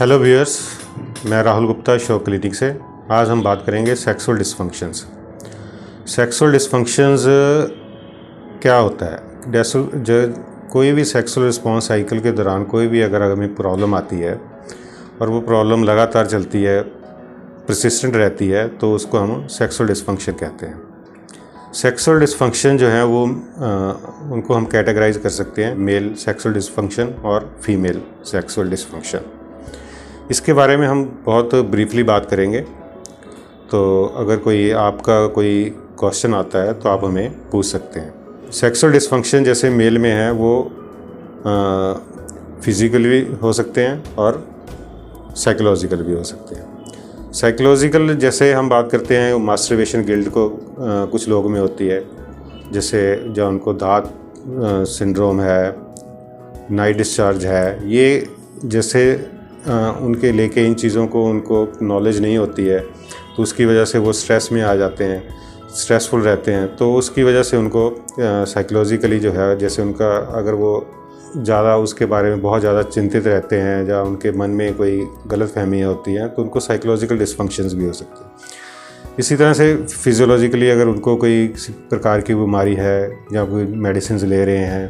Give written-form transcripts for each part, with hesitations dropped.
Hello viewers, मैं राहुल गुप्ता शौक clinic से। आज हम बात करेंगे सेक्सुअल डिसफंक्शंस। सेक्सुअल डिसफंक्शंस क्या होता है? जो कोई भी सेक्सुअल रिस्पॉन्स साइकिल के दौरान कोई भी अगर हमें प्रॉब्लम आती है और वो प्रॉब्लम लगातार चलती है, परसिस्टेंट रहती है, तो उसको हम सेक्सुअल डिसफंक्शन कहते हैं। सेक्सुअल डिसफंक्शन जो है वो उनको हम कैटेगराइज कर सकते हैं, मेल सेक्सुअल डिसफंक्शन और फीमेल सेक्सुअल डिसफंक्शन। इसके बारे में हम बहुत ब्रीफली बात करेंगे। तो अगर आपका कोई क्वेश्चन आता है तो आप हमें पूछ सकते हैं। सेक्सुअल डिसफंक्शन जैसे मेल में है वो फिज़िकल भी हो सकते हैं और साइकोलॉजिकल भी हो सकते हैं। साइकोलॉजिकल जैसे हम बात करते हैं, मास्टरबेशन गिल्ट को कुछ लोगों में होती है, जैसे जो उनको दांत सिंड्रोम है, नाइट डिस्चार्ज है, ये जैसे उनके लेके इन चीज़ों को उनको नॉलेज नहीं होती है, तो उसकी वजह से वो स्ट्रेस में आ जाते हैं, स्ट्रेसफुल रहते हैं। तो उसकी वजह से उनको साइकोलॉजिकली जो है, जैसे उनका अगर वो ज़्यादा उसके बारे में बहुत ज़्यादा चिंतित रहते हैं या उनके मन में कोई गलतफहमियाँ होती हैं, तो उनको साइकोलॉजिकल डिसफंक्शंस भी हो सकते हैं। इसी तरह से फिजियोलॉजिकली अगर उनको कोई किसी प्रकार की बीमारी है या कोई मेडिसिन ले रहे हैं,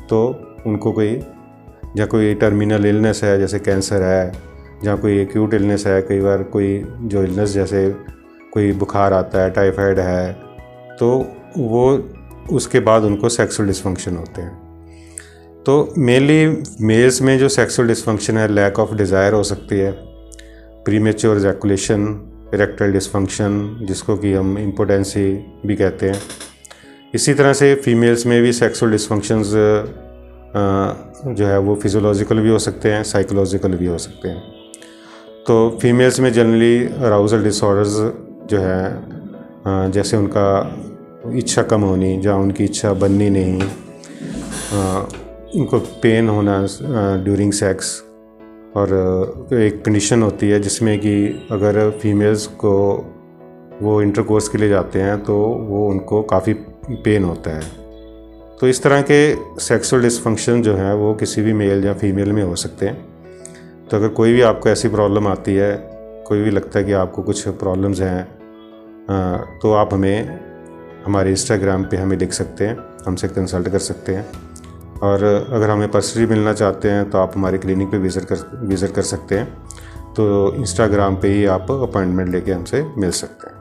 तो उनको कोई टर्मिनल इलनेस है, जैसे कैंसर है, या कोई एक्यूट इलनेस है, कई बार कोई जो इलनेस जैसे कोई बुखार आता है, टाइफाइड है, तो वो उसके बाद उनको सेक्सुअल डिसफंक्शन होते हैं। तो मेनली मेल्स में जो सेक्सुअल डिसफंक्शन है, लैक ऑफ डिज़ायर हो सकती है, प्रीमेच्योर इजैकुलेशन, इरेक्टाइल डिसफंक्शन जिसको कि हम इम्पोटेंसी भी कहते हैं। इसी तरह से फीमेल्स में भी सेक्सुअल डिसफंक्शंस जो है वो फिजियोलॉजिकल भी हो सकते हैं, साइकोलॉजिकल भी हो सकते हैं। तो फीमेल्स में जनरली अराउजल डिसऑर्डर्स जो है, जैसे उनका इच्छा कम होनी या उनकी इच्छा बननी नहीं, उनको पेन होना ड्यूरिंग सेक्स, और एक कंडीशन होती है जिसमें कि अगर फीमेल्स को वो इंटरकोर्स के लिए जाते हैं तो वो उनको काफ़ी पेन होता है। तो इस तरह के सेक्सुअल डिसफंक्शन जो है वो किसी भी मेल या फीमेल में हो सकते हैं। तो अगर कोई भी आपको ऐसी प्रॉब्लम आती है, कोई भी लगता है कि आपको कुछ प्रॉब्लम्स हैं, तो आप हमारे इंस्टाग्राम पे हमें लिख सकते हैं, हमसे कंसल्ट कर सकते हैं। और अगर हमें पर्सनली मिलना चाहते हैं तो आप हमारे क्लिनिक पे विज़िट कर सकते हैं। तो इंस्टाग्राम पे ही आप अपॉइंटमेंट लेके हमसे मिल सकते हैं।